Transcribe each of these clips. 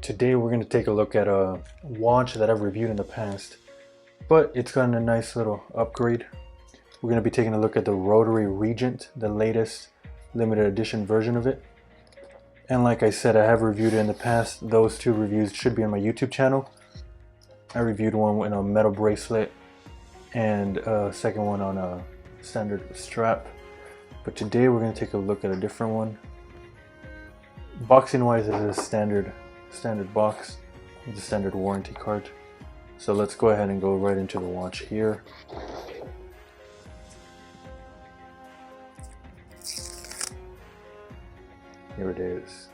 Today we're going to take a look at a watch that I've reviewed in the past, but it's gotten a nice little upgrade. We're going to be taking a look at the Rotary Regent, the latest limited edition version of it. And like I said, I have reviewed it in the past. Those two reviews should be on my YouTube channel. I reviewed one in a metal bracelet and a second one on a standard strap. But today we're going to take a look at a different one. Boxing wise, it's a standard box with a standard warranty card. So let's go ahead and go right into the watch here. Here it is.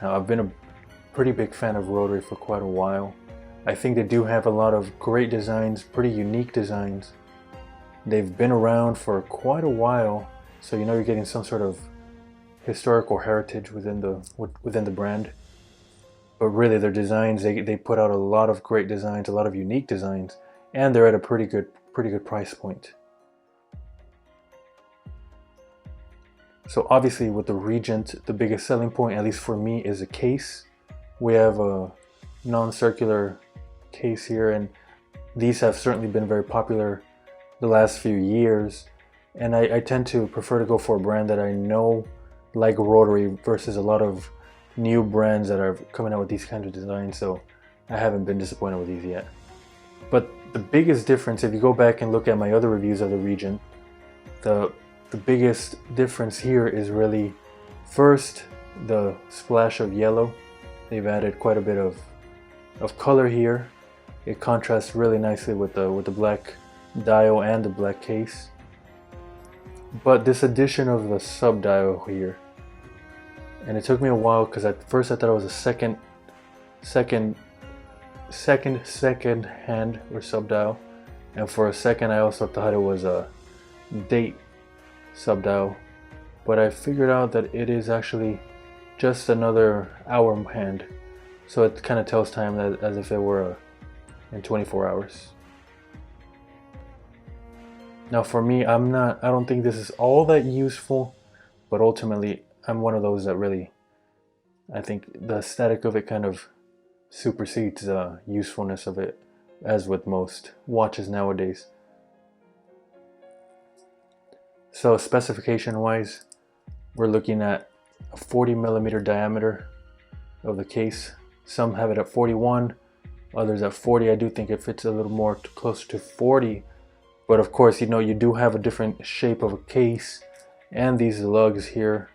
Now, I've been a pretty big fan of Rotary for quite a while. I think they do have a lot of great designs, pretty unique designs. They've been around for quite a while, so you know you're getting some sort of historical heritage within the brand. But really, their designs, they put out a lot of great designs, a lot of unique designs, and they're at a pretty good price point. So obviously with the Regent, the biggest selling point, at least for me, is a case. We have a non-circular case here, and these have certainly been very popular the last few years. And I tend to prefer to go for a brand that I know, like Rotary, versus a lot of new brands that are coming out with these kinds of designs. So I haven't been disappointed with these yet. But the biggest difference, if you go back and look at my other reviews of the Regent, the biggest difference here is really, first, the splash of yellow. They've added quite a bit of color here. It contrasts really nicely with the black dial and the black case. But this addition of the sub dial here, and it took me a while because at first I thought it was a second hand or sub dial, and for a second I also thought it was a date sub dial, but I figured out that it is actually just another hour hand, so it kind of tells time as if it were in 24 hours. Now for me, I don't think this is all that useful, but ultimately I'm one of those that really, I think the aesthetic of it kind of supersedes the usefulness of it, as with most watches nowadays. So specification wise, we're looking at a 40mm diameter of the case. Some have it at 41, others at 40. I do think it fits a little more closer to 40. But of course, you know, you do have a different shape of a case and these lugs here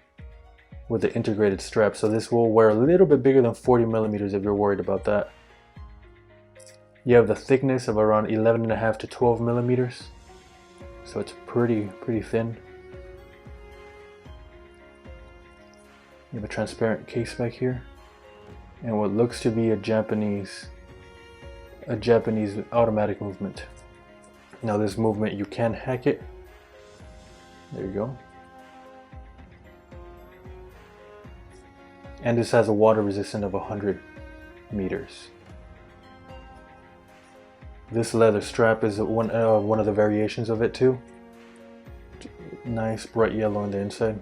with the integrated strap. So this will wear a little bit bigger than 40mm if you're worried about that. You have the thickness of around 11.5 to 12mm. So it's pretty thin. You have a transparent case back here, and what looks to be a Japanese automatic movement. Now this movement, you can hack it. There you go. And this has a water resistance of 100 meters. This leather strap is one of the variations of it too. Nice bright yellow on the inside.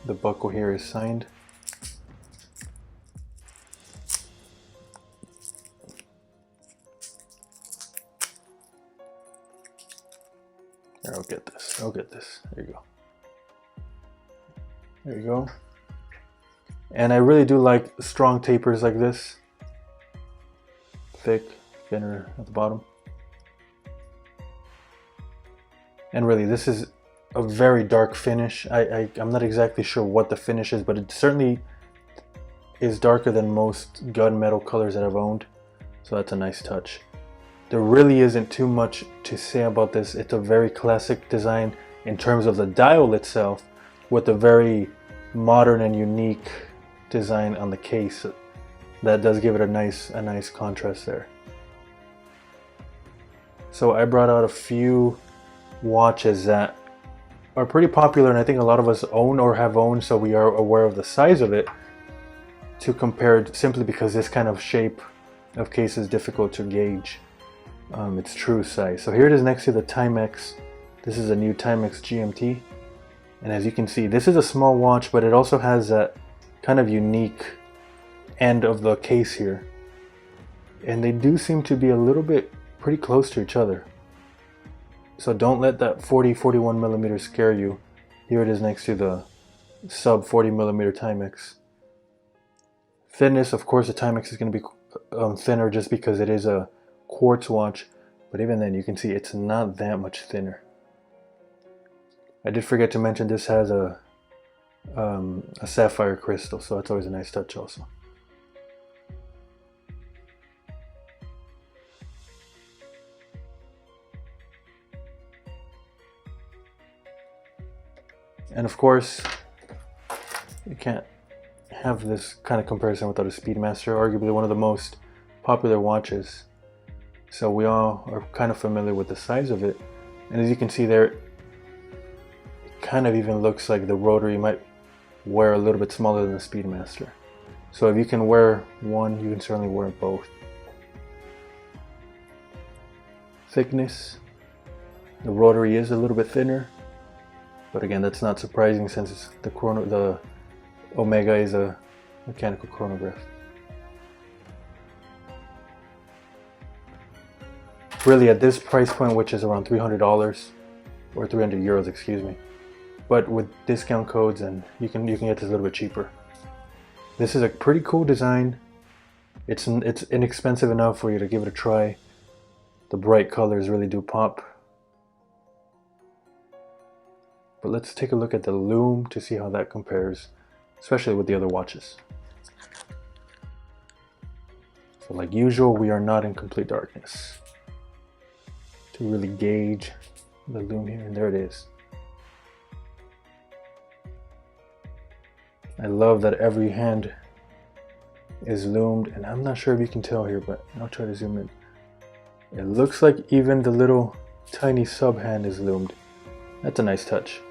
The buckle here is signed. Here, I'll get this. There you go. There you go. And I really do like strong tapers like this. Thick, thinner at the bottom. And really, this is a very dark finish. I'm not exactly sure what the finish is, but it certainly is darker than most gunmetal colors that I've owned. So that's a nice touch. There really isn't too much to say about this. It's a very classic design in terms of the dial itself, with a very modern and unique design on the case that does give it a nice contrast there. So I brought out a few watches that are pretty popular, and I think a lot of us own or have owned, so we are aware of the size of it, to compare it, simply because this kind of shape of case is difficult to gauge its true size. So here it is next to the Timex This is a new Timex GMT, and as you can see, this is a small watch, but it also has that kind of unique end of the case here, and they do seem to be a little bit pretty close to each other. So don't let that 40-41 millimeter scare you. Here it is next to the sub 40 millimeter Timex. Thinness, of course, the Timex is going to be thinner just because it is a quartz watch, but even then you can see it's not that much thinner. I did forget to mention this has a sapphire crystal, so that's always a nice touch also. And of course, you can't have this kind of comparison without a Speedmaster, arguably one of the most popular watches. So we all are kind of familiar with the size of it. And as you can see there, it kind of even looks like the Rotary might wear a little bit smaller than the Speedmaster. So if you can wear one, you can certainly wear both. Thickness, the Rotary is a little bit thinner. But again, that's not surprising since the Omega is a mechanical chronograph. Really, at this price point, which is around $300 or 300 euros, excuse me, but with discount codes, and you can get this a little bit cheaper. This is a pretty cool design. It's inexpensive enough for you to give it a try. The bright colors really do pop. But let's take a look at the lume to see how that compares, especially with the other watches. So like usual, we are not in complete darkness to really gauge the lume here, and there it is. I love that every hand is lumed, and I'm not sure if you can tell here, but I'll try to zoom in. It looks like even the little tiny sub hand is lumed. That's a nice touch.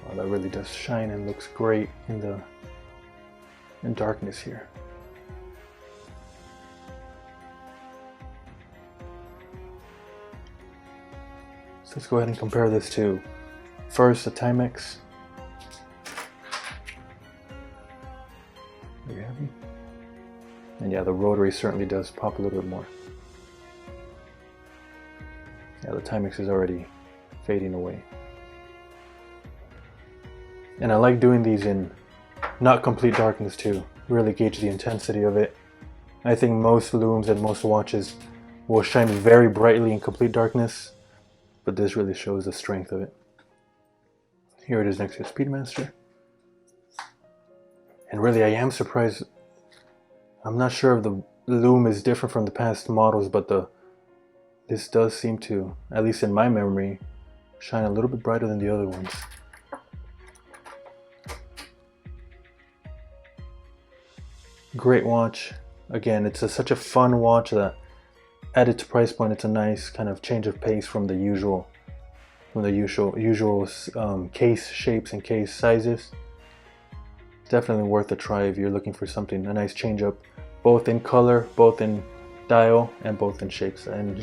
Oh, that really does shine and looks great in darkness here. So let's go ahead and compare this to first the Timex. There you have it. And yeah, the Rotary certainly does pop a little bit more. Yeah, the Timex is already fading away. And I like doing these in not complete darkness to really gauge the intensity of it. I think most looms and most watches will shine very brightly in complete darkness, but this really shows the strength of it. Here it is next to the Speedmaster. And really, I am surprised. I'm not sure if the lume is different from the past models, but this does seem to, at least in my memory, shine a little bit brighter than the other ones. Great watch. Again, it's such a fun watch that at its price point, it's a nice kind of change of pace from the usual case shapes and case sizes. Definitely worth a try if you're looking for something, a nice change up, both in color, both in dial, and both in shape and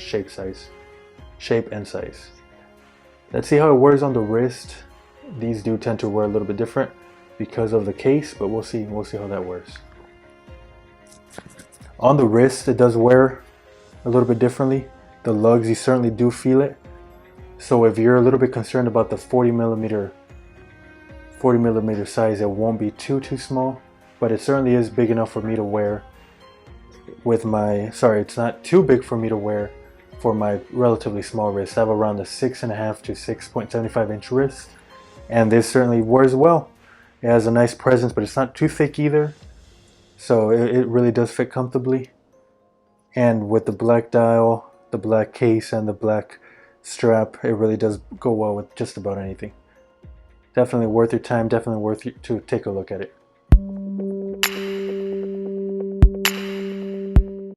size. Let's see how it wears on the wrist. These do tend to wear a little bit different because of the case, but we'll see how that wears. On the wrist, it does wear a little bit differently. The lugs, you certainly do feel it. So if you're a little bit concerned about the 40 millimeter size, it won't be too small, but it certainly is big enough for me to wear with my, it's not too big for me to wear for my relatively small wrist. I have around a 6.5 to 6.75 inch wrist, and this certainly wears well. It has a nice presence, but it's not too thick either. So it really does fit comfortably. And with the black dial, the black case, and the black strap, it really does go well with just about anything. Definitely worth your time, definitely worth it to take a look at it.